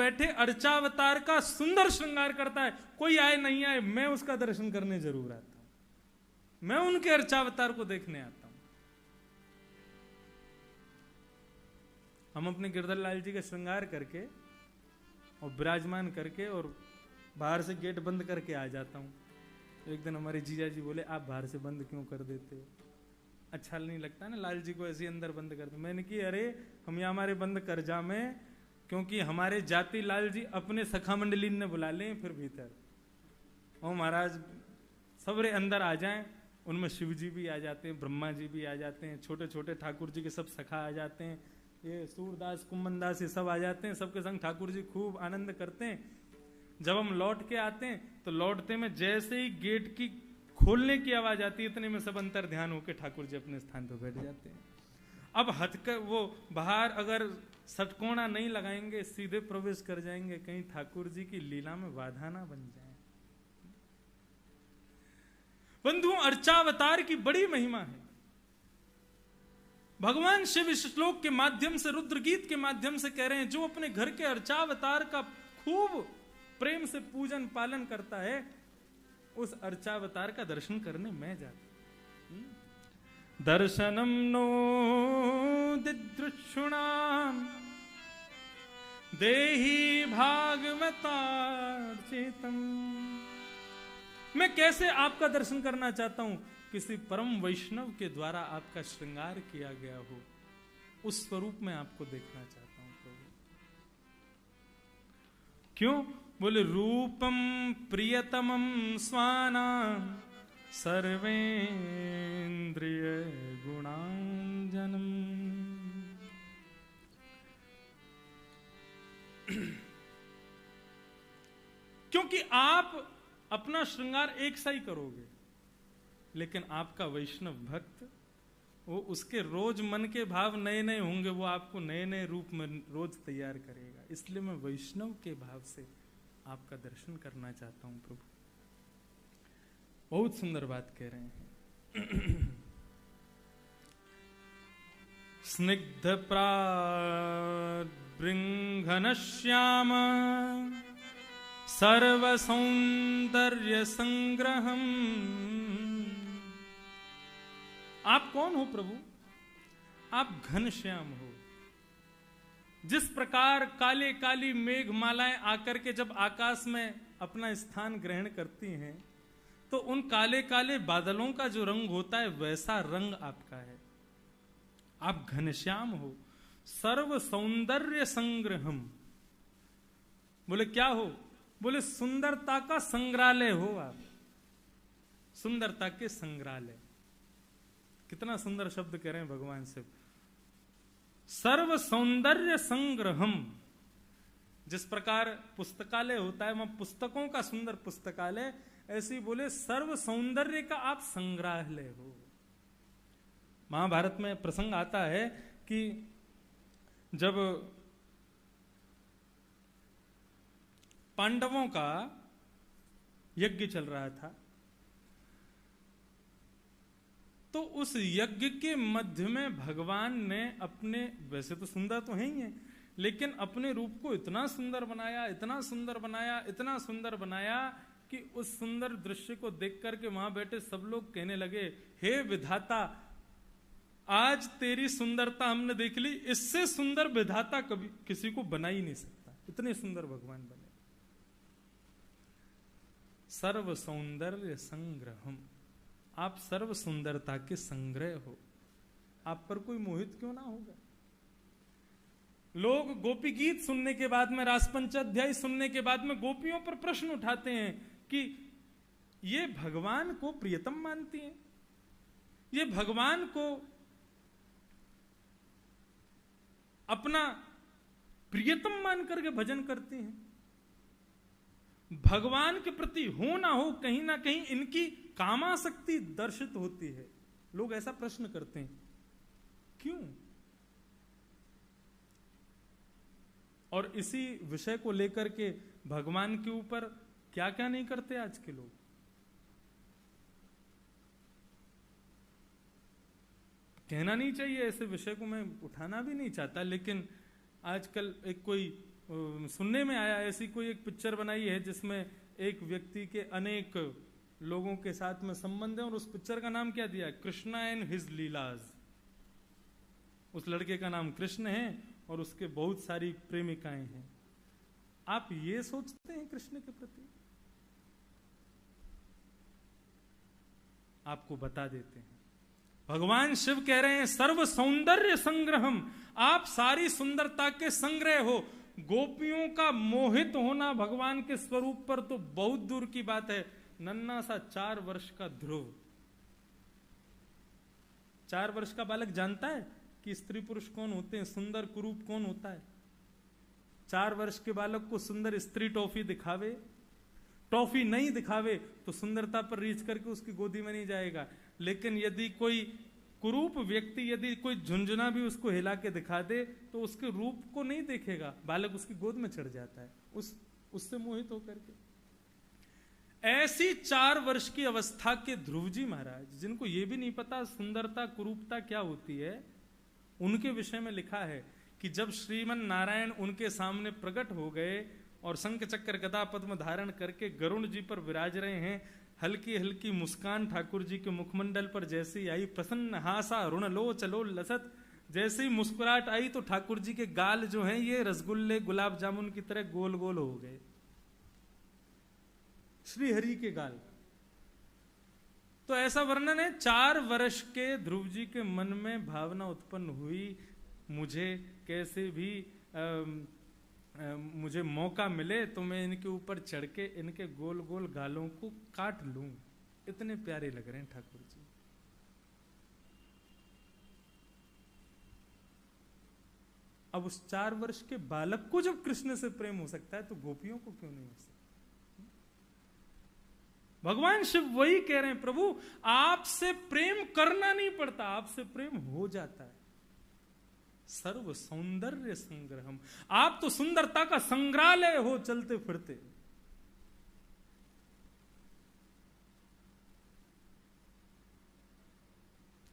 बैठे अर्चावतार का सुंदर श्रृंगार करता है। कोई आए नहीं आए, मैं उसका दर्शन करने जरूर आता हूं, मैं उनके अर्चावतार को देखने आता हूं। हम अपने गिरधर लाल जी का श्रृंगार करके और विराजमान करके और बाहर से गेट बंद करके आ जाता हूं। तो एक दिन हमारे जीजा जी बोले, आप बाहर से बंद क्यों कर देते हो, अच्छा नहीं लगता ना लाल जी को ऐसे अंदर बंद कर दो। मैंने कि अरे हम यहाँ हमारे बंद कर जा में, क्योंकि हमारे जाति लाल जी अपने सखा मंडली ने बुला लें फिर भीतर, और महाराज सबरे अंदर आ जाएं, उनमें शिव जी भी आ जाते हैं, ब्रह्मा जी भी आ जाते हैं, छोटे छोटे ठाकुर जी के सब सखा आ जाते हैं, ये सूरदास कुम्मन दास ये सब आ जाते हैं, सबके संग ठाकुर जी खूब आनंद करते हैं। जब हम लौट के आते हैं तो लौटते में जैसे ही गेट की खोलने की आवाज आती है, इतने में सब अंतर ध्यान होकर ठाकुर जी अपने स्थान पर बैठ जाते हैं। अब हथकर वो बाहर अगर सटकोना नहीं लगाएंगे, सीधे प्रवेश कर जाएंगे, कहीं ठाकुर जी की लीला में बाधा ना बन जाए। बंधु, अर्चावतार की बड़ी महिमा है। भगवान शिव इस श्लोक के माध्यम से, रुद्र गीत के माध्यम से कह रहे हैं, जो अपने घर के अर्चावतार का खूब प्रेम से पूजन पालन करता है, उस अर्चावतार का दर्शन करने मैं जाता। दर्शनम नो दिदृक्षुणाम देहि भागवतार्चितम। मैं कैसे आपका दर्शन करना चाहता हूं? किसी परम वैष्णव के द्वारा आपका श्रृंगार किया गया हो, उस स्वरूप में आपको देखना चाहता हूं प्रभु। क्यों? बोले रूपम प्रियतमम स्वाना सर्वेन्द्रिय गुणांजनम। क्योंकि आप अपना श्रृंगार एक सा ही करोगे, लेकिन आपका वैष्णव भक्त वो उसके रोज मन के भाव नए नए होंगे, वो आपको नए नए रूप में रोज तैयार करेगा। इसलिए मैं वैष्णव के भाव से आपका दर्शन करना चाहता हूं प्रभु। बहुत सुंदर बात कह रहे हैं। स्निग्ध प्राबृंघन श्याम सर्व सौंदर्य संग्रहम। आप कौन हो प्रभु? आप घनश्याम हो। जिस प्रकार काले काली मेघ मालाएं आकर के जब आकाश में अपना स्थान ग्रहण करती हैं, तो उन काले काले बादलों का जो रंग होता है वैसा रंग आपका है। आप घनश्याम हो। सर्व सौंदर्य संग्रहम। बोले क्या हो? बोले सुंदरता का संग्रहालय हो आप। सुंदरता के संग्रहालय। कितना सुंदर शब्द कह रहे हैं भगवान से। सर्व सौंदर्य संग्रहम। जिस प्रकार पुस्तकालय होता है, वहां पुस्तकों का सुंदर पुस्तकालय, ऐसे बोले सर्व सौंदर्य का आप संग्रहालय हो। महाभारत में प्रसंग आता है कि जब पांडवों का यज्ञ चल रहा था, तो उस यज्ञ के मध्य में भगवान ने अपने, वैसे तो सुंदर तो है ही है, लेकिन अपने रूप को इतना सुंदर बनाया, इतना सुंदर बनाया, इतना सुंदर बनाया कि उस सुंदर दृश्य को देख करके वहां बैठे सब लोग कहने लगे, हे विधाता, आज तेरी सुंदरता हमने देख ली, इससे सुंदर विधाता कभी किसी को बना ही नहीं सकता। इतने सुंदर भगवान बने। सर्व सौंदर्य संग्रहम। आप सर्व सुंदरता के संग्रह हो। आप पर कोई मोहित क्यों ना होगा? लोग गोपी गीत सुनने के बाद में, रास पंचाध्याय सुनने के बाद में गोपियों पर प्रश्न उठाते हैं कि ये भगवान को प्रियतम मानती हैं, ये भगवान को अपना प्रियतम मान करके भजन करती हैं। भगवान के प्रति हो ना हो, कहीं ना कहीं इनकी कामासक्ति दर्शित होती है। लोग ऐसा प्रश्न करते हैं, क्यों? और इसी विषय को लेकर के भगवान के ऊपर क्या क्या नहीं करते आज के लोग। कहना नहीं चाहिए ऐसे विषय को, मैं उठाना भी नहीं चाहता, लेकिन आजकल एक कोई सुनने में आया ऐसी कोई एक पिक्चर बनाई है जिसमें एक व्यक्ति के अनेक लोगों के साथ में संबंध है, और उस पिक्चर का नाम क्या दिया? Krishna and his लीलाज। उस लड़के का नाम कृष्ण है और उसके बहुत सारी प्रेमिकाएं हैं। आप ये सोचते हैं कृष्ण के प्रति? आपको बता देते हैं, भगवान शिव कह रहे हैं सर्व सौंदर्य संग्रहम, आप सारी सुंदरता के संग्रह हो। गोपियों का मोहित होना भगवान के स्वरूप पर तो बहुत दूर की बात है। नन्ना सा 4 वर्ष का ध्रुव, 4 वर्ष का बालक जानता है कि स्त्री पुरुष कौन होते हैं, सुंदर कुरूप कौन होता है? 4 वर्ष के बालक को सुंदर स्त्री टॉफी दिखावे, टॉफी नहीं दिखावे तो सुंदरता पर रीच करके उसकी गोदी में नहीं जाएगा। लेकिन यदि कोई कुरूप व्यक्ति, यदि कोई झुंझुना भी उसको हिला के दिखा दे तो उसके रूप को नहीं देखेगा, बालक उसकी गोद में चढ़ जाता है उससे मोहित होकर के। ऐसी 4 वर्ष की अवस्था के ध्रुव जी महाराज, जिनको ये भी नहीं पता सुंदरता कुरूपता क्या होती है, उनके विषय में लिखा है कि जब श्रीमन नारायण उनके सामने प्रकट हो गए और शंख चक्र गदा पद्म धारण करके गरुण जी पर विराज रहे हैं, हल्की हल्की मुस्कान ठाकुर जी के मुखमंडल पर जैसे ही आई, प्रसन्न हासा ऋण लो चलो लसत, जैसे ही मुस्कुराहट आई तो ठाकुर जी के गाल जो हैं ये रसगुल्ले गुलाब जामुन की तरह गोल गोल हो गए, श्री हरि के गाल। तो ऐसा वर्णन है, 4 वर्ष के ध्रुव जी के मन में भावना उत्पन्न हुई, मुझे कैसे भी मुझे मौका मिले तो मैं इनके ऊपर चढ़ के इनके गोल गोल गालों को काट लूं, इतने प्यारे लग रहे हैं ठाकुर जी। अब उस 4 वर्ष के बालक को जब कृष्ण से प्रेम हो सकता है तो गोपियों को क्यों नहीं हो सकता? भगवान शिव वही कह रहे हैं, प्रभु आपसे प्रेम करना नहीं पड़ता, आपसे प्रेम हो जाता है। सर्व सौंदर्य संग्रहम, आप तो सुंदरता का संग्रहालय हो चलते फिरते।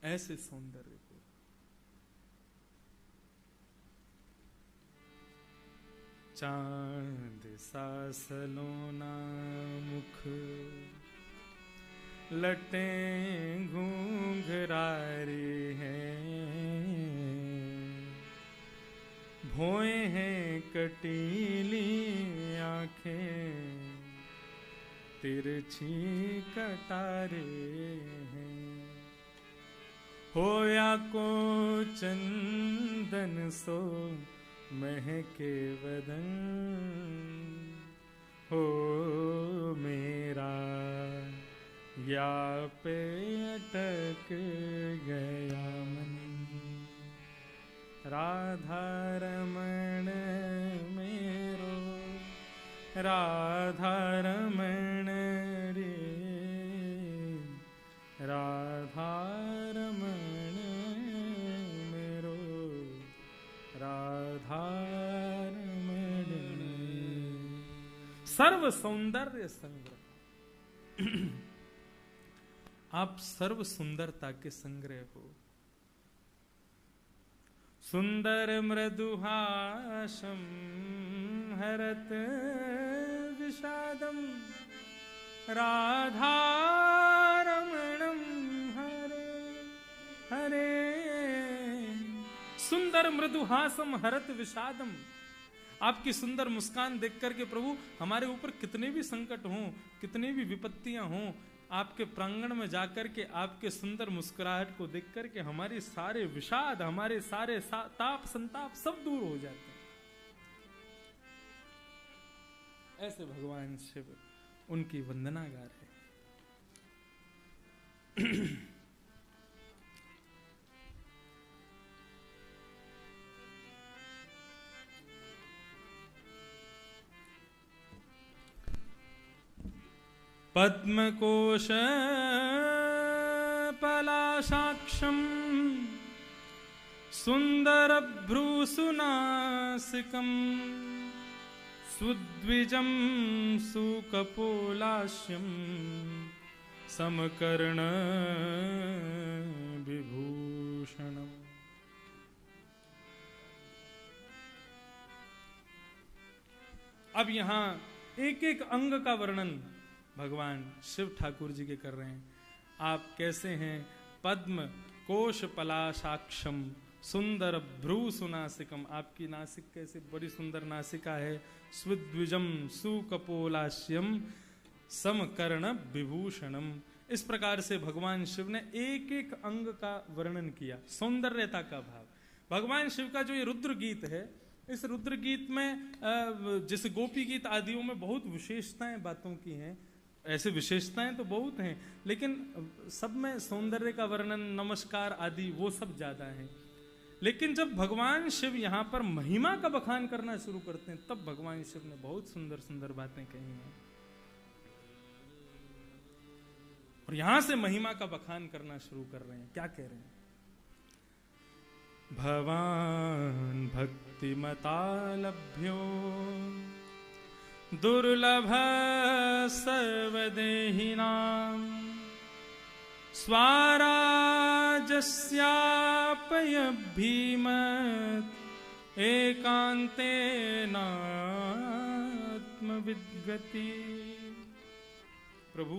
ऐसे सौंदर्य को चांद सा सलोना मुख, लटें घूंघरारे हैं, भोए हैं कटीली आंखें, तिरछी कटारे हैं, होया को चंदन सो महके बदन, हो मेरा या पे अटक गया मन, राधा रमण मेरो, राधा रमण रे, राधा रमण मेरो, राधा रमण। सर्व सौंदर्य संग्रह, आप सर्व सुंदरता के संग्रह हो। सुंदर मृदुहासम हरत विषादम, राधा रमणम हरे हरे। सुंदर मृदुहासम हरत विषादम, आपकी सुंदर मुस्कान देख करके प्रभु हमारे ऊपर कितने भी संकट हों, कितनी भी विपत्तियां हों, आपके प्रांगण में जाकर के आपके सुंदर मुस्कुराहट को देख करके हमारे सारे विषाद, हमारे सारे ताप संताप सब दूर हो जाते हैं। ऐसे भगवान शिव उनकी वंदना गा रहे। पद्मकोश पलाशाक्षम, सुंदर भ्रूसुनासिकम, सुद्विजम सुकपोलास्यम, समकर्ण विभूषणम। अब यहां एक एक अंग का वर्णन भगवान शिव ठाकुर जी के कर रहे हैं। आप कैसे हैं? पद्म कोश पलाशाक्षम सुंदर भ्रू सुनासिकम, आपकी नासिक कैसे बड़ी सुंदर नासिका है। स्विद्विजम सुकपोलास्यम समकर्ण विभूषणम, इस प्रकार से भगवान शिव ने एक एक अंग का वर्णन किया, सौंदर्यता का भाव। भगवान शिव का जो ये रुद्र गीत है, इस रुद्र गीत में जैसे गोपी गीत आदियों में बहुत विशेषताएं बातों की हैं, ऐसे विशेषताएं तो बहुत हैं, लेकिन सब में सौंदर्य का वर्णन, नमस्कार आदि वो सब ज्यादा हैं। लेकिन जब भगवान शिव यहाँ पर महिमा का बखान करना शुरू करते हैं, तब भगवान शिव ने बहुत सुंदर सुंदर बातें कही हैं। और यहां से महिमा का बखान करना शुरू कर रहे हैं। क्या कह रहे हैं? भवान भक्तिमता लभ्यो दुर्लभ सर्वदेहिनां स्वाराजस्यापय भीमत् एकांतेनात्मविद्गति। प्रभु,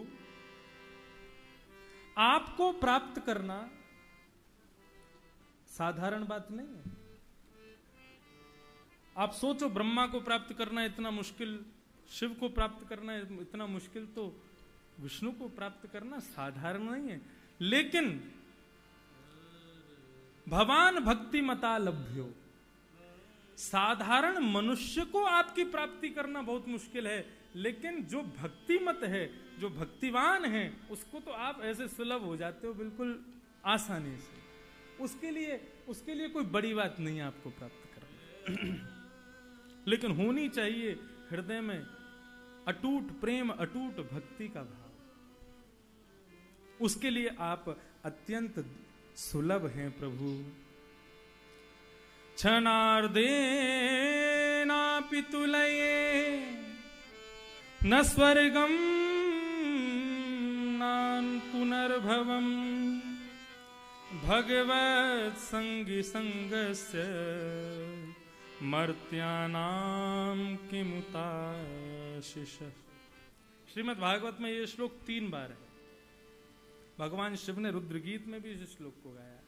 आपको प्राप्त करना साधारण बात नहीं है। आप सोचो, ब्रह्मा को प्राप्त करना इतना मुश्किल, शिव को प्राप्त करना इतना मुश्किल, तो विष्णु को प्राप्त करना साधारण नहीं है। लेकिन भवान भक्तिमता लभ्यो, साधारण मनुष्य को आपकी प्राप्ति करना बहुत मुश्किल है, लेकिन जो भक्तिमत है, जो भक्तिवान है, उसको तो आप ऐसे सुलभ हो जाते हो बिल्कुल आसानी से। उसके लिए कोई बड़ी बात नहीं है आपको प्राप्त करना। लेकिन होनी चाहिए हृदय में अटूट प्रेम, अटूट भक्ति का भाव। उसके लिए आप अत्यंत सुलभ हैं प्रभु। क्षणार्धेनापि तुलये न स्वर्गम नान पुनर्भवम भगवत संगी संगस्य मर्त्यानाम किमुताशिष। श्रीमद् भागवत में ये श्लोक 3 बार है। भगवान शिव ने रुद्र गीत में भी इस श्लोक को गाया।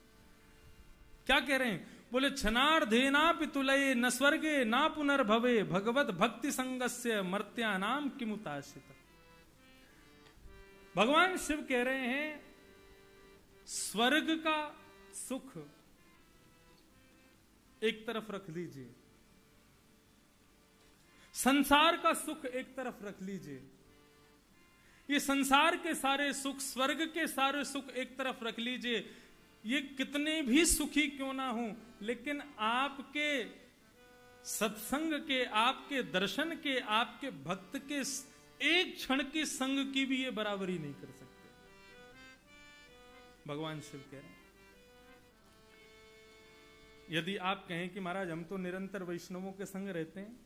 क्या कह रहे हैं? बोले क्षणार्धेनापि तुलये न स्वर्गे ना पुनर्भवे भगवत भक्ति संगस्य मर्त्यानाम किमुताशित। भगवान शिव कह रहे हैं, स्वर्ग का सुख एक तरफ रख लीजिए, संसार का सुख एक तरफ रख लीजिए। ये संसार के सारे सुख, स्वर्ग के सारे सुख एक तरफ रख लीजिए। ये कितने भी सुखी क्यों ना हो, लेकिन आपके सत्संग के, आपके दर्शन के, आपके भक्त के एक क्षण के संग की भी ये बराबरी नहीं कर सकते। भगवान शिव कह रहे हैं, यदि आप कहें कि महाराज हम तो निरंतर वैष्णवों के संग रहते हैं,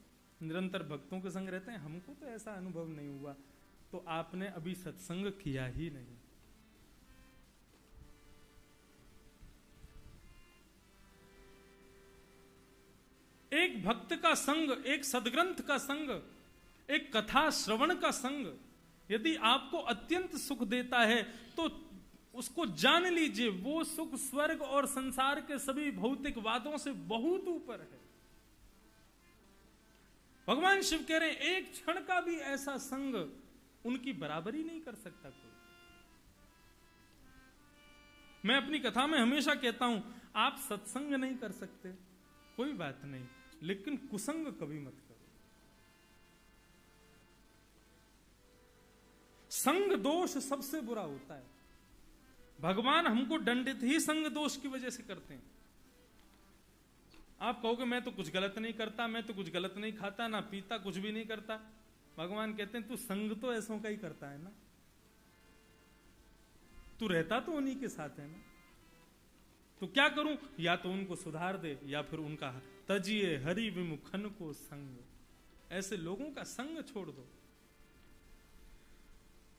निरंतर भक्तों के संग रहते हैं, हमको तो ऐसा अनुभव नहीं हुआ, तो आपने अभी सत्संग किया ही नहीं। एक भक्त का संग, एक सदग्रंथ का संग, एक कथा श्रवण का संग यदि आपको अत्यंत सुख देता है, तो उसको जान लीजिए वो सुख स्वर्ग और संसार के सभी भौतिक वादों से बहुत ऊपर है। भगवान शिव कह रहे हैं, एक क्षण का भी ऐसा संग उनकी बराबरी नहीं कर सकता कोई। मैं अपनी कथा में हमेशा कहता हूं, आप सत्संग नहीं कर सकते, कोई बात नहीं, लेकिन कुसंग कभी मत करो। संग दोष सबसे बुरा होता है। भगवान हमको दंडित ही संग दोष की वजह से करते हैं। आप कहोगे मैं तो कुछ गलत नहीं करता, मैं तो कुछ गलत नहीं खाता, ना पीता, कुछ भी नहीं करता। भगवान कहते हैं तू संग तो ऐसों का ही करता है ना, तू रहता तो उन्हीं के साथ है ना। तो क्या करूं? या तो उनको सुधार दे, या फिर उनका तजिए हरि विमुखन को संग, ऐसे लोगों का संग छोड़ दो।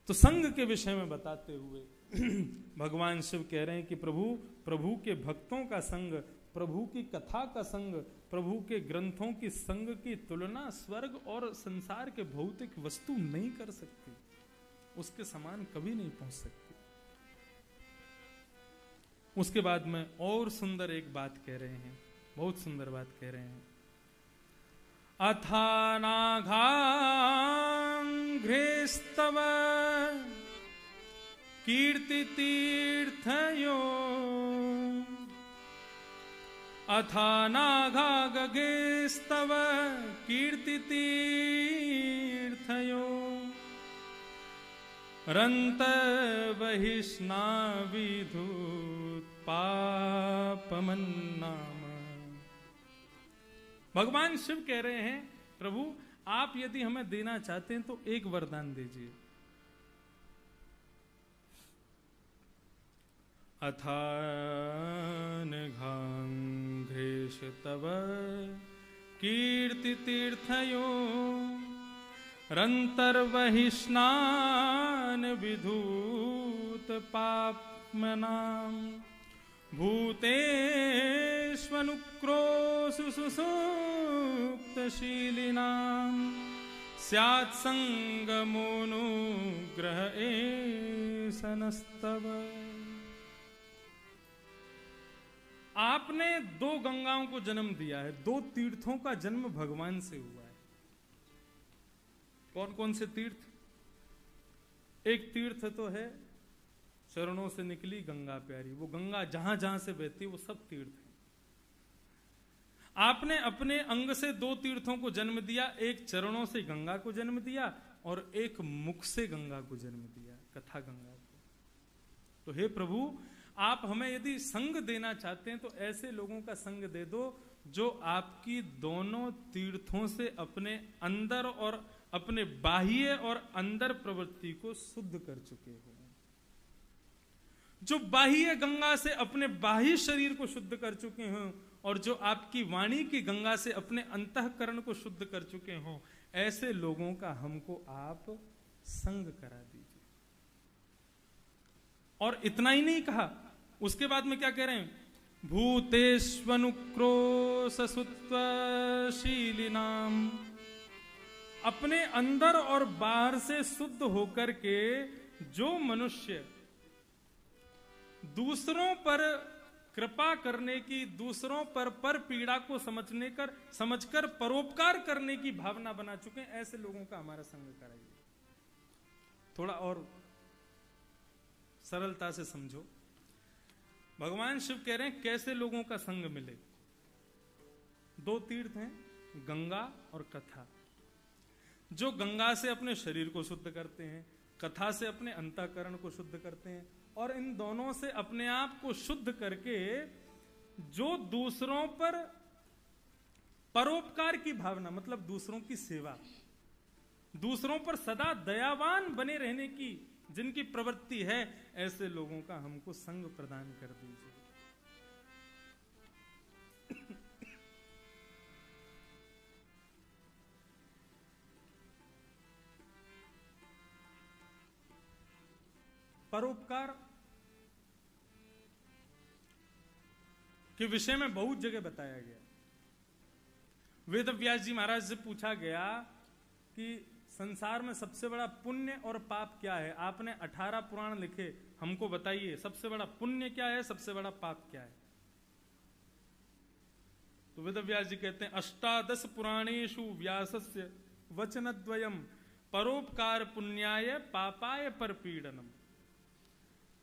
तो संग के विषय में बताते हुए भगवान शिव कह रहे हैं कि प्रभु के भक्तों का संग प्रभु की कथा का संग, प्रभु के ग्रंथों की संग की तुलना स्वर्ग और संसार के भौतिक वस्तु नहीं कर सकती, उसके समान कभी नहीं पहुंच सकती। उसके बाद में और सुंदर एक बात कह रहे हैं, बहुत सुंदर बात कह रहे हैं। अथानाघाघ्रेस्तव कीर्ति तीर्थयो, अथानाघाघ्रेस्तव कीर्ति तीर्थयो, रंत बहिष्णाविधूत पापमन्नाम। भगवान शिव कह रहे हैं, प्रभु आप यदि हमें देना चाहते हैं तो एक वरदान दीजिए। अथानघाघ्रेश तव कीर्ति तीर्थयो, रंतर्वहिष्णान विधूत पाप्मनाम, भूतेष्वनुक्रोशु सुसूक्तशीलिनां, स्यात् संगमोऽनुग्रह एषनस्तव। आपने दो गंगाओं को जन्म दिया है, दो तीर्थों का जन्म भगवान से हुआ है। कौन कौन से तीर्थ? एक तीर्थ तो है चरणों से निकली गंगा प्यारी, वो गंगा जहां जहां से बहती वो सब तीर्थ है। आपने अपने अंग से दो तीर्थों को जन्म दिया, एक चरणों से गंगा को जन्म दिया और एक मुख से गंगा को जन्म दिया, कथा गंगा को। तो हे प्रभु, आप हमें यदि संग देना चाहते हैं तो ऐसे लोगों का संग दे दो जो आपकी दोनों तीर्थों से अपने अंदर और अपने बाह्य और अंदर प्रवृत्ति को शुद्ध कर चुके हो, जो बाह्य गंगा से अपने बाह्य शरीर को शुद्ध कर चुके हो और जो आपकी वाणी की गंगा से अपने अंतःकरण को शुद्ध कर चुके हो, ऐसे लोगों का हमको आप संग करा दीजिए। और इतना ही नहीं कहा, उसके बाद में क्या कह रहे हैं? भूतेष्वनुक्रोशसुत्वशीलिनाम, अपने अंदर और बाहर से शुद्ध होकर के जो मनुष्य दूसरों पर कृपा करने की, दूसरों पर पीड़ा को समझकर परोपकार करने की भावना बना चुके हैं, ऐसे लोगों का हमारा संग कराइए। थोड़ा और सरलता से समझो। भगवान शिव कह रहे हैं कैसे लोगों का संग मिले। दो तीर्थ हैं, गंगा और कथा। जो गंगा से अपने शरीर को शुद्ध करते हैं, कथा से अपने अंतःकरण को शुद्ध करते हैं, और इन दोनों से अपने आप को शुद्ध करके जो दूसरों पर परोपकार की भावना, मतलब दूसरों की सेवा, दूसरों पर सदा दयावान बने रहने की जिनकी प्रवृत्ति है, ऐसे लोगों का हमको संग प्रदान कर दीजिए। परोपकार के विषय में बहुत जगह बताया गया। वेद व्यास जी महाराज से पूछा गया कि संसार में सबसे बड़ा पुण्य और पाप क्या है। आपने 18 पुराण लिखे, हमको बताइए सबसे बड़ा पुण्य क्या है, सबसे बड़ा पाप क्या है। तो वेद व्यास जी कहते हैं 18 पुराणेषु व्यासस्य वचनद्वयम् परोपकार पुण्याय पापाय परपीडनम।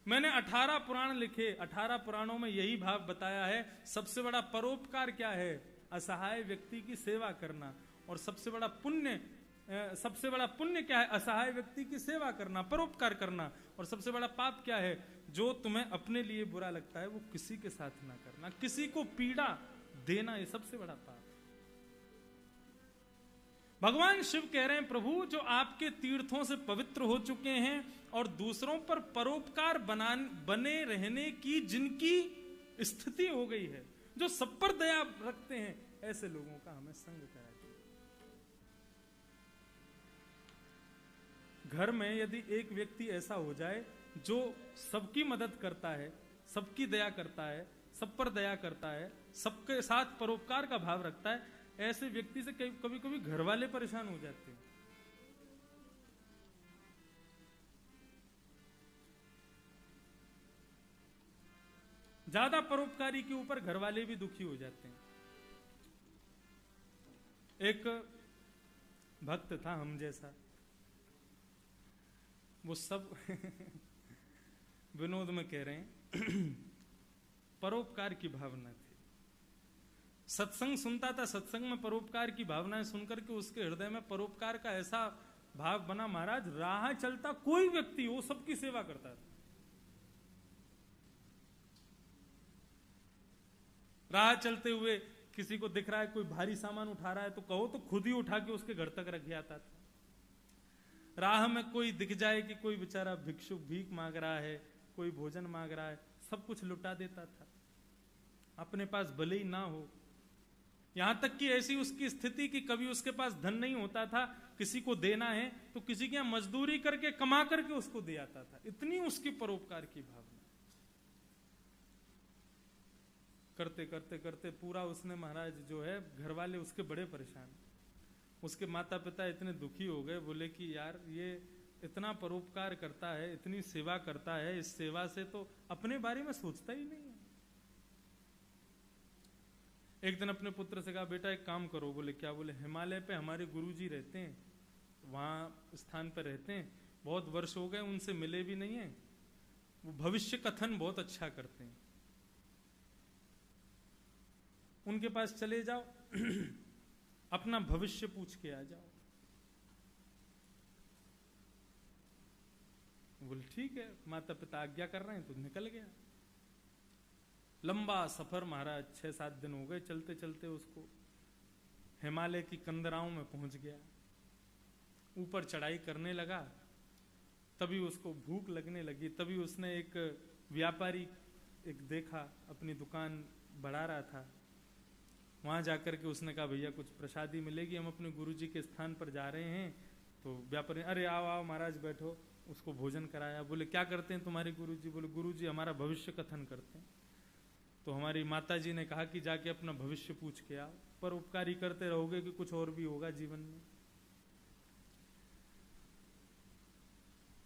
मैंने 18 पुराण लिखे, 18 पुराणों में यही भाव बताया है। सबसे बड़ा परोपकार क्या है? असहाय व्यक्ति की सेवा करना। और सबसे बड़ा पुण्य क्या है? असहाय व्यक्ति की सेवा करना, परोपकार करना। और सबसे बड़ा पाप क्या है? जो तुम्हें अपने लिए बुरा लगता है वो किसी के साथ ना करना, किसी को पीड़ा देना, ये सबसे बड़ा पाप। भगवान शिव कह रहे हैं प्रभु, जो आपके तीर्थों से पवित्र हो चुके हैं और दूसरों पर परोपकार बने रहने की जिनकी स्थिति हो गई है, जो सब पर दया रखते हैं, ऐसे लोगों का हमें संग करा दीजिए। घर में यदि एक व्यक्ति ऐसा हो जाए जो सबकी मदद करता है, सबकी दया करता है, सब पर दया करता है, सबके साथ परोपकार का भाव रखता है, ऐसे व्यक्ति से कभी कभी घर वाले परेशान हो जाते हैं। ज्यादा परोपकारी के ऊपर घर वाले भी दुखी हो जाते हैं। एक भक्त था हम जैसा, वो सब विनोद में कह रहे हैं परोपकार की भावना थी। सत्संग सुनता था, सत्संग में परोपकार की भावनाएं सुनकर के उसके हृदय में परोपकार का ऐसा भाव बना, महाराज राह चलता कोई व्यक्ति हो सबकी सेवा करता था। राह चलते हुए किसी को दिख रहा है कोई भारी सामान उठा रहा है तो कहो तो खुद ही उठा के उसके घर तक रख आता था। राह में कोई दिख जाए कि कोई बेचारा भिक्षुक भीख मांग रहा है, कोई भोजन मांग रहा है, सब कुछ लुटा देता था, अपने पास भले ही ना हो। यहां तक कि ऐसी उसकी स्थिति कि कभी उसके पास धन नहीं होता था, किसी को देना है तो किसी के यहां मजदूरी करके कमा करके उसको दे आता था। इतनी उसकी परोपकार की भावना। करते करते करते पूरा उसने महाराज जो है घर वाले उसके बड़े परेशान, उसके माता पिता इतने दुखी हो गए, बोले कि यार ये इतना परोपकार करता है, इतनी सेवा करता है, इस सेवा से तो अपने बारे में सोचता ही नहीं है। एक दिन अपने पुत्र से कहा बेटा एक काम करो। बोले क्या? बोले हिमालय पे हमारे गुरुजी रहते हैं, वहां स्थान पर रहते हैं, बहुत वर्ष हो गए उनसे मिले भी नहीं है, वो भविष्य कथन बहुत अच्छा करते हैं, उनके पास चले जाओ अपना भविष्य पूछ के आ जाओ। बोले ठीक है, माता पिता आज्ञा कर रहे हैं तो निकल गया। लंबा सफर महाराज, 6-7 दिन हो गए चलते चलते उसको। हिमालय की कंदराओं में पहुंच गया, ऊपर चढ़ाई करने लगा, तभी उसको भूख लगने लगी। तभी उसने एक व्यापारी एक देखा, अपनी दुकान बढ़ा रहा था। वहां जाकर के उसने कहा भैया कुछ प्रसादी मिलेगी, हम अपने गुरुजी के स्थान पर जा रहे हैं। तो व्यापारी अरे आओ आओ महाराज बैठो, उसको भोजन कराया। बोले क्या करते हैं तुम्हारे गुरुजी? बोले गुरुजी हमारा भविष्य कथन करते हैं। तो हमारी माता जी ने कहा कि जाके अपना भविष्य पूछ के आओ, पर उपकारी करते रहोगे कि कुछ और भी होगा जीवन में।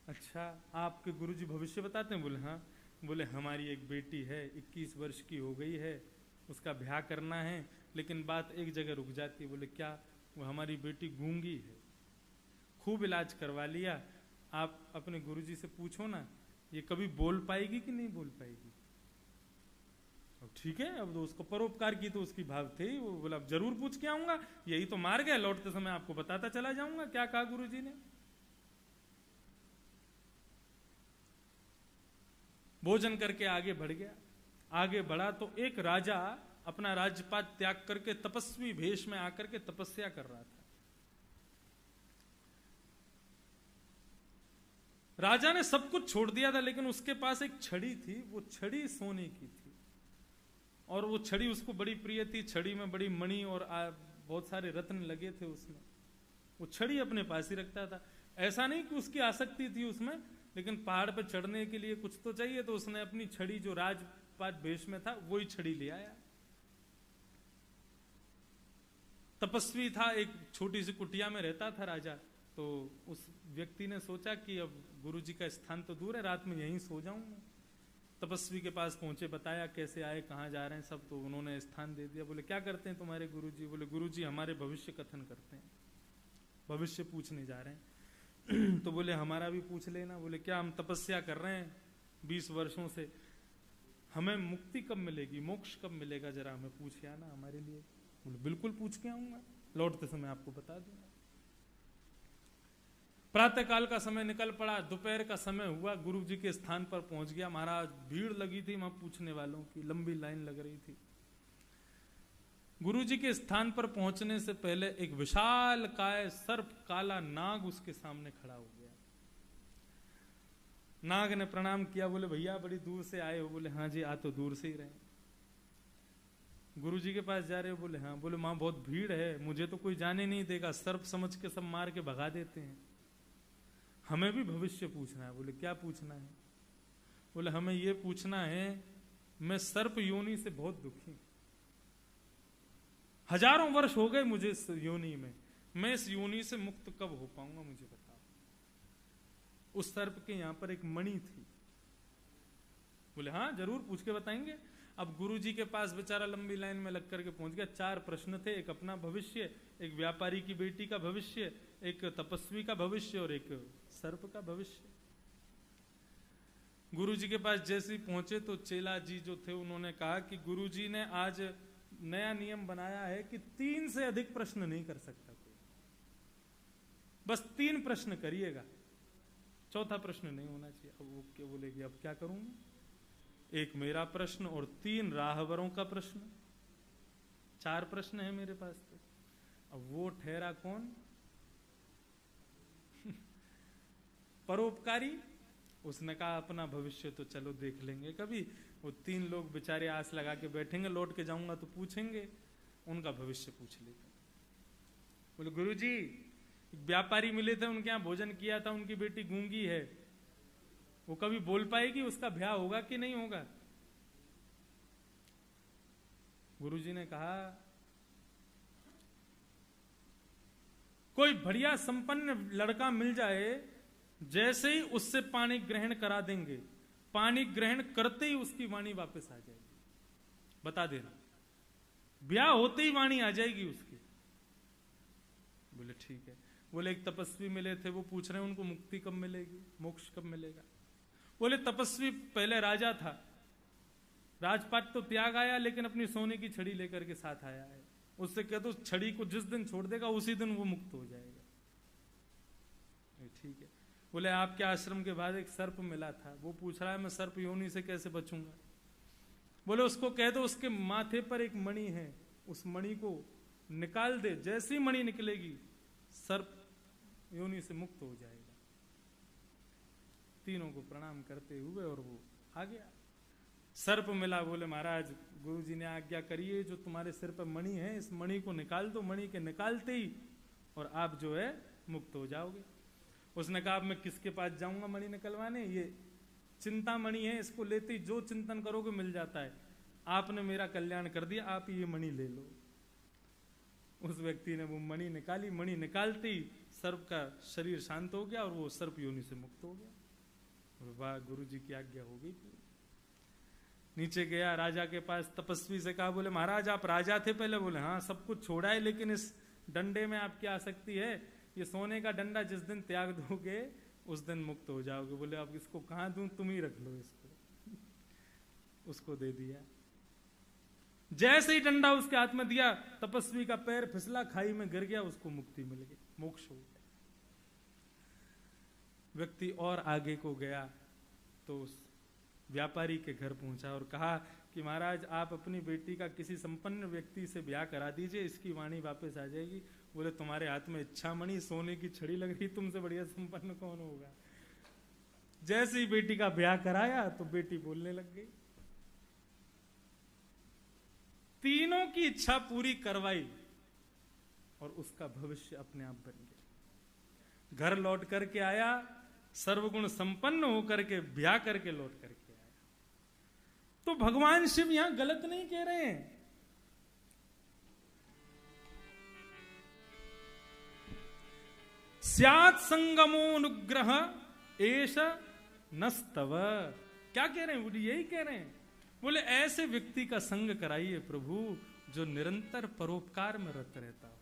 अच्छा आपके गुरुजी भविष्य बताते हैं? बोले हाँ। बोले हमारी एक बेटी है, 21 वर्ष की हो गई है, उसका ब्याह करना है, लेकिन बात एक जगह रुक जाती है। बोले क्या? वो हमारी बेटी गूंगी है, खूब इलाज करवा लिया, आप अपने गुरुजी से पूछो ना ये कभी बोल पाएगी कि नहीं बोल पाएगी। ठीक है, अब तो उसको परोपकार की तो उसकी भाव थे, वो बोला जरूर पूछ के आऊंगा, यही तो मार्ग है, लौटते समय आपको बताता चला जाऊंगा। क्या कहा गुरुजी ने? भोजन करके आगे बढ़ गया। आगे बढ़ा तो एक राजा अपना राज्यपाट त्याग करके तपस्वी भेष में आकर के तपस्या कर रहा था। राजा ने सब कुछ छोड़ दिया था, लेकिन उसके पास एक छड़ी थी, वो छड़ी सोने की थी और वो छड़ी उसको बड़ी प्रिय थी। छड़ी में बड़ी मणि और बहुत सारे रत्न लगे थे उसमें। वो छड़ी अपने पास ही रखता था। ऐसा नहीं कि उसकी आसक्ति थी उसमें, लेकिन पहाड़ पर चढ़ने के लिए कुछ तो चाहिए, तो उसने अपनी छड़ी जो राजपाट भेष में था वही छड़ी ले आया। तपस्वी था, एक छोटी सी कुटिया में रहता था राजा। तो उस व्यक्ति ने सोचा कि अब गुरुजी का स्थान तो दूर है, रात में यहीं सो जाऊंगा। तपस्वी के पास पहुंचे, बताया कैसे आए, कहाँ जा रहे हैं सब, तो उन्होंने स्थान दे दिया। बोले क्या करते हैं तुम्हारे गुरुजी? बोले गुरुजी हमारे भविष्य कथन करते हैं, भविष्य पूछने जा रहे हैं। तो बोले हमारा भी पूछ लेना। बोले क्या? हम तपस्या कर रहे हैं 20 वर्षों से, हमें मुक्ति कब मिलेगी, मोक्ष कब मिलेगा, जरा हमें पूछ के आना हमारे लिए। बोले बिल्कुल पूछ के आऊंगा, लौटते समय आपको बता दूंगा। प्रातः काल का समय निकल पड़ा, दोपहर का समय हुआ, गुरुजी के स्थान पर पहुंच गया। महाराज भीड़ लगी थी वहां पूछने वालों की, लंबी लाइन लग रही थी। गुरुजी के स्थान पर पहुंचने से पहले एक विशाल काय सर्प काला नाग उसके सामने खड़ा हो गया। नाग ने प्रणाम किया। बोले भैया बड़ी दूर से आए हो? बोले हाँ जी, आ तो दूर से ही रहे। गुरुजी के पास जा रहे हो? बोले हाँ। बोले वहां बहुत भीड़ है, मुझे तो कोई जाने नहीं देगा, सर्प समझ के सब मार के भगा देते हैं, हमें भी भविष्य पूछना है। बोले क्या पूछना है? बोले हमें ये पूछना है, मैं सर्प योनि से बहुत दुखी हूं, हजारों वर्ष हो गए मुझे इस योनि में, मैं इस योनि से मुक्त कब हो पाऊंगा, मुझे बताओ। उस सर्प के यहां पर एक मणि थी। बोले हाँ जरूर, पूछ के बताएंगे। अब गुरुजी के पास बेचारा लंबी लाइन में लग करके पहुंच गया। 4 प्रश्न थे, एक अपना भविष्य, एक व्यापारी की बेटी का भविष्य, एक तपस्वी का भविष्य और एक सर्प का भविष्य। गुरुजी के पास जैसे ही पहुंचे तो चेला जी जो थे उन्होंने कहा कि गुरुजी ने आज नया नियम बनाया है कि 3 से अधिक प्रश्न नहीं कर सकता कोई, बस 3 प्रश्न करिएगा, चौथा प्रश्न नहीं होना चाहिए। अब वो क्या बोलेगी, अब क्या करूं मैं? एक मेरा प्रश्न और 3 राहबरों का प्रश्न, 4 प्रश्न है मेरे पास। तो अब वो ठहरा कौन? परोपकारी। उसने कहा अपना भविष्य तो चलो देख लेंगे कभी। वो 3 लोग बेचारे आस लगा के बैठेंगे, लौट के जाऊंगा तो पूछेंगे, उनका भविष्य पूछ लेते। बोले गुरुजी, व्यापारी मिले थे, उनके यहां भोजन किया था, उनकी बेटी गूंगी है, वो कभी बोल पाएगी, उसका ब्याह होगा कि नहीं होगा? गुरुजी ने कहा कोई बढ़िया संपन्न लड़का मिल जाए, जैसे ही उससे पानी ग्रहण करा देंगे, पानी ग्रहण करते ही उसकी वाणी वापस आ जाएगी, बता देना, ब्याह होते ही वाणी आ जाएगी उसकी। बोले ठीक है। बोले एक तपस्वी मिले थे, वो पूछ रहे हैं उनको मुक्ति कब मिलेगी, मोक्ष कब मिलेगा? बोले तपस्वी पहले राजा था, राजपाट तो त्याग आया, लेकिन अपनी सोने की छड़ी लेकर के साथ आया है। उससे कह दो छड़ी को जिस दिन छोड़ देगा उसी दिन वो मुक्त हो जाएगा। ठीक है। बोले आपके आश्रम के बाद एक सर्प मिला था, वो पूछ रहा है मैं सर्प योनि से कैसे बचूंगा? बोले उसको कह दो उसके माथे पर एक मणि है, उस मणि को निकाल दे, जैसी मणि निकलेगी सर्प योनि से मुक्त हो जाएगा। तीनों को प्रणाम करते हुए और वो आ गया। सर्प मिला, बोले महाराज गुरुजी ने आज्ञा करी है, जो तुम्हारे सिर पर मणि है इस मणि को निकाल दो, मणि के निकालते ही और आप जो है मुक्त हो जाओगे। उसने कहा अब मैं किसके पास जाऊंगा मणि निकलवाने, ये चिंता मणि है, इसको लेते ही जो चिंतन करोगे मिल जाता है, आपने मेरा कल्याण कर दिया, आप ये मणि ले लो। उस व्यक्ति ने वो मणि निकाली, मणि निकालते ही सर्प का शरीर शांत हो गया और वो सर्प योनि से मुक्त हो गया। वाह, गुरु जी की आज्ञा हो गई। नीचे गया राजा के पास, तपस्वी से कहा, बोले महाराज आप राजा थे पहले? बोले हाँ, सब कुछ छोड़ा है, लेकिन इस डंडे में आपकी आसक्ति है, ये सोने का डंडा जिस दिन त्याग दोगे उस दिन मुक्त हो जाओगे। बोले अब इसको कहां दूं, तुम ही रख लो इसको। उसको दे दिया। जैसे ही डंडा उसके हाथ में दिया, तपस्वी का पैर फिसला, खाई में गिर गया, उसको मुक्ति मिल गई, मोक्ष हो गया। व्यक्ति और आगे को गया तो उस व्यापारी के घर पहुंचा और कहा कि महाराज आप अपनी बेटी का किसी संपन्न व्यक्ति से ब्याह करा दीजिए, इसकी वाणी वापस आ जाएगी। बोले तुम्हारे हाथ में इच्छामणि सोने की छड़ी लग रही, तुमसे बढ़िया संपन्न कौन होगा? जैसे ही बेटी का ब्याह कराया तो बेटी बोलने लग गई। तीनों की इच्छा पूरी करवाई और उसका भविष्य अपने आप बन गया। घर लौट करके आया, सर्वगुण संपन्न होकर के ब्याह करके लौट करके आया। तो भगवान शिव यहां गलत नहीं कह रहे हैं। स्यात् संगमोनुग्रह एष नस्तव। क्या कह रहे हैं? वो यही कह रहे हैं। बोले ऐसे व्यक्ति का संग कराइए प्रभु जो निरंतर परोपकार में रत रहता हो।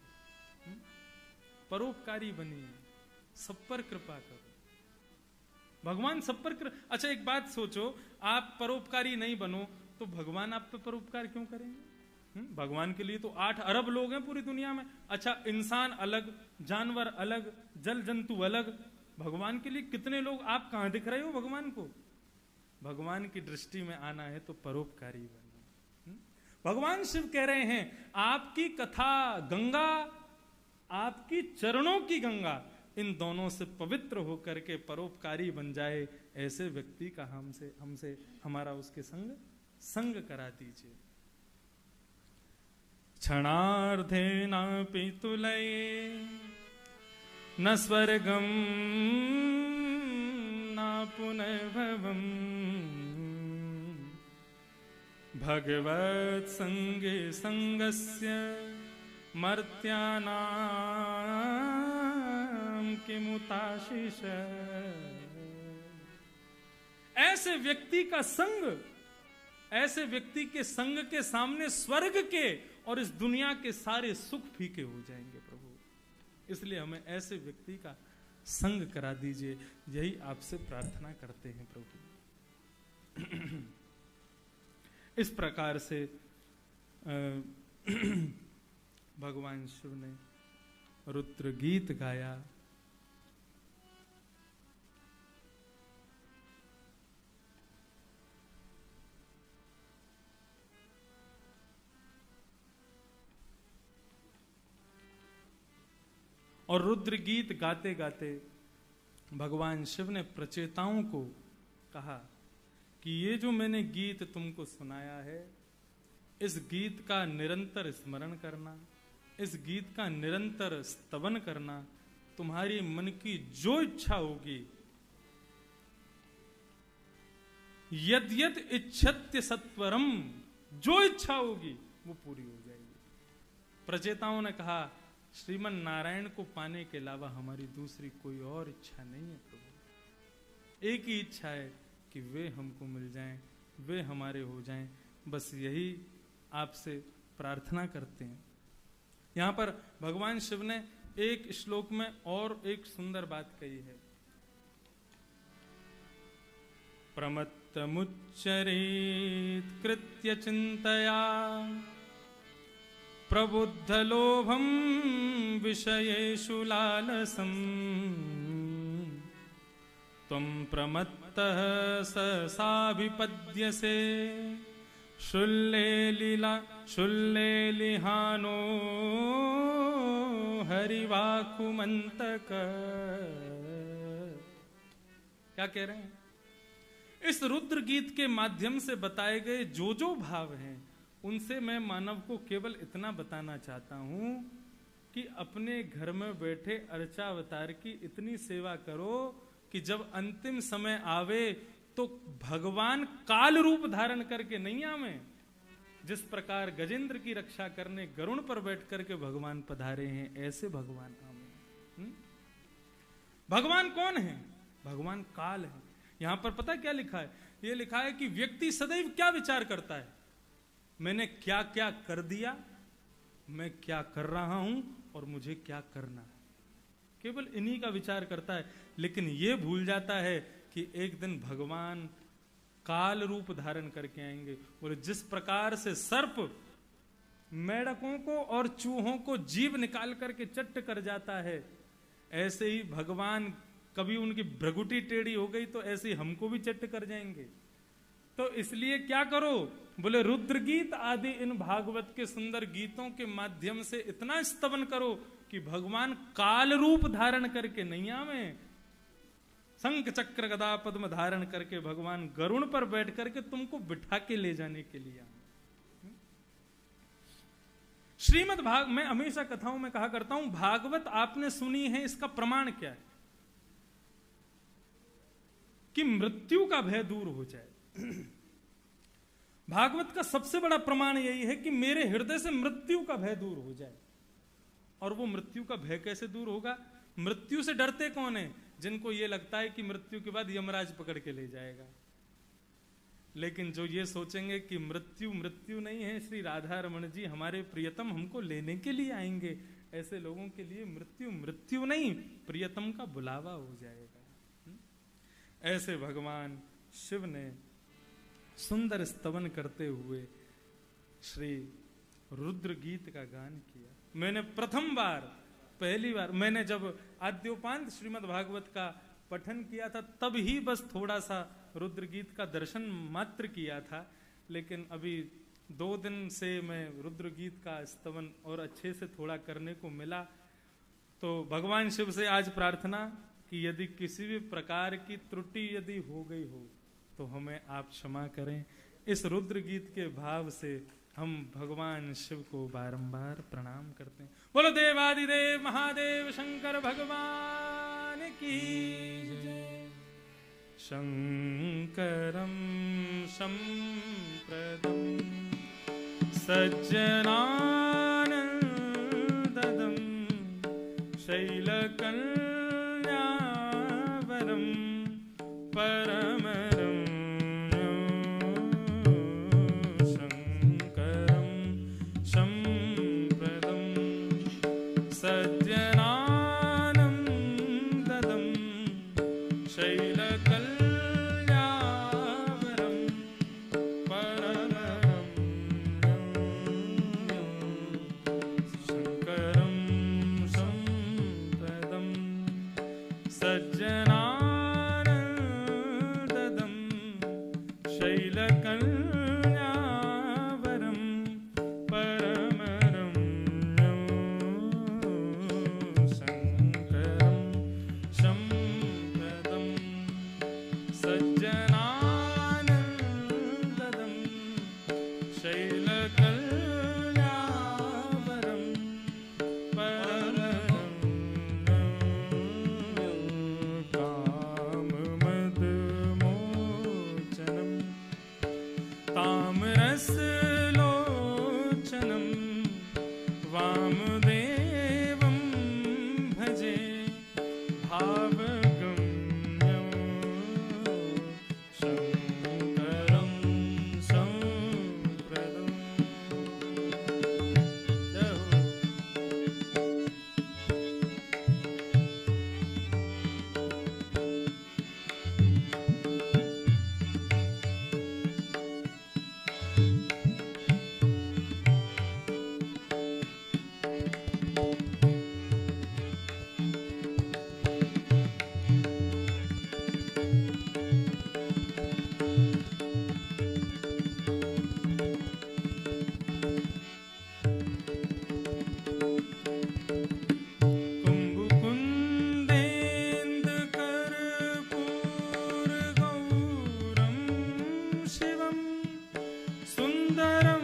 परोपकारी बनिए, सब पर कृपा करो। भगवान सब पर अच्छा एक बात सोचो, आप परोपकारी नहीं बनो तो भगवान आप पे परोपकार क्यों करेंगे? भगवान के लिए तो 8 अरब लोग हैं पूरी दुनिया में। अच्छा इंसान अलग, जानवर अलग, जल जंतु अलग, भगवान के लिए कितने लोग? आप कहां दिख रहे हो भगवान को? भगवान की दृष्टि में आना है तो परोपकारी बनो। भगवान शिव कह रहे हैं आपकी कथा गंगा, आपकी चरणों की गंगा, इन दोनों से पवित्र होकर के परोपकारी बन जाए, ऐसे व्यक्ति का हमसे हमारा उसके संग करा दीजिए। क्षणार्धेनापि तुलये न स्वर्गम न पुनर्भवम् भगवत् संगे संगस्य मर्त्यानां किमुताशिष। ऐसे व्यक्ति का संग, ऐसे व्यक्ति के संग के सामने स्वर्ग के और इस दुनिया के सारे सुख फीके हो जाएंगे प्रभु। इसलिए हमें ऐसे व्यक्ति का संग करा दीजिए, यही आपसे प्रार्थना करते हैं प्रभु। इस प्रकार से भगवान शिव ने रुद्र गीत गाया। और रुद्र गीत गाते गाते भगवान शिव ने प्रचेताओं को कहा कि ये जो मैंने गीत तुमको सुनाया है, इस गीत का निरंतर स्मरण करना, इस गीत का निरंतर स्तवन करना, तुम्हारी मन की जो इच्छा होगी, यद्यत इच्छत्य सत्वरम, जो इच्छा होगी वो पूरी हो जाएगी। प्रचेताओं ने कहा, श्रीमन नारायण को पाने के अलावा हमारी दूसरी कोई और इच्छा नहीं है प्रभु। एक ही इच्छा है कि वे हमको मिल जाएं, वे हमारे हो जाएं, बस यही आपसे प्रार्थना करते हैं। यहां पर भगवान शिव ने एक श्लोक में और एक सुंदर बात कही है। प्रमत्तमुच्चरेत कृत्य चिंतया प्रबुद्ध लोभम विषयेषु लालसम त्वं प्रमत्तः सहसाभिपद्यसे शुल्लेलिहानो हरिवाकुमंतक। क्या कह रहे हैं? इस रुद्र गीत के माध्यम से बताए गए जो जो भाव हैं, उनसे मैं मानव को केवल इतना बताना चाहता हूं कि अपने घर में बैठे अर्चावतार की इतनी सेवा करो कि जब अंतिम समय आवे तो भगवान काल रूप धारण करके नहीं आवे। जिस प्रकार गजेंद्र की रक्षा करने गरुण पर बैठ करके भगवान पधारे हैं, ऐसे भगवान आवे। भगवान कौन है? भगवान काल है। यहां पर पता क्या लिखा है? यह लिखा है कि व्यक्ति सदैव क्या विचार करता है, मैंने क्या क्या कर दिया, मैं क्या कर रहा हूं और मुझे क्या करना है। केवल इन्हीं का विचार करता है, लेकिन यह भूल जाता है कि एक दिन भगवान काल रूप धारण करके आएंगे। बोले जिस प्रकार से सर्प मेढकों को और चूहों को जीव निकाल करके चट्ट कर जाता है, ऐसे ही भगवान कभी उनकी भ्रगुटी टेढ़ी हो गई तो ऐसे ही हमको भी चट्ट कर जाएंगे। तो इसलिए क्या करो? बोले रुद्र गीत आदि इन भागवत के सुंदर गीतों के माध्यम से इतना स्तवन करो कि भगवान काल रूप धारण करके नहीं आवे। शंख चक्र गदा पद्म धारण करके भगवान गरुण पर बैठ करके तुमको बिठा के ले जाने के लिए आए। श्रीमद् भाग मैं हमेशा कथाओं में कहा करता हूं, भागवत आपने सुनी है, इसका प्रमाण क्या है? कि मृत्यु का भय दूर हो जाए। भागवत का सबसे बड़ा प्रमाण यही है कि मेरे हृदय से मृत्यु का भय दूर हो जाए। और वो मृत्यु का भय कैसे दूर होगा? मृत्यु से डरते कौन है? जिनको ये लगता है कि मृत्यु के बाद यमराज पकड़ के ले जाएगा। लेकिन जो ये सोचेंगे कि मृत्यु मृत्यु नहीं है, श्री राधा रमण जी हमारे प्रियतम हमको लेने के लिए आएंगे, ऐसे लोगों के लिए मृत्यु मृत्यु नहीं, प्रियतम का बुलावा हो जाएगा। ऐसे भगवान शिव ने सुंदर स्तवन करते हुए श्री रुद्र गीत का गान किया। मैंने पहली बार मैंने जब आद्योपांत श्रीमद् भागवत का पठन किया था, तब ही बस थोड़ा सा रुद्र गीत का दर्शन मात्र किया था। लेकिन अभी 2 दिन से मैं रुद्र गीत का स्तवन और अच्छे से थोड़ा करने को मिला। तो भगवान शिव से आज प्रार्थना कि यदि किसी भी प्रकार की त्रुटि यदि हो गई हो तो हमें आप क्षमा करें। इस रुद्र गीत के भाव से हम भगवान शिव को बारंबार प्रणाम करते हैं। बोलो देवादिदेव महादेव शंकर भगवान की जय। शंकरं संप्रदं सज्जनानंद शैलकल्यावरं परमरं शङ्करं शम्प्रदं सज्जनानन्ददं शैलकल्यावरं परमरं शङ्करं शम्प्रदं सज्जनानन्ददं शैलकल्यावरं परमरं शङ्करं शम्प्रदं सज्जनानन्ददं शैलकल्यावरं परमरं काममदमोचनं ताम्रसलोचनं वामदेवं भजे भावगम्यं शङ्करं शम्प्रदं कुम्भकुन्देन्दुकर्पूरगौरं शिवं सुन्दरं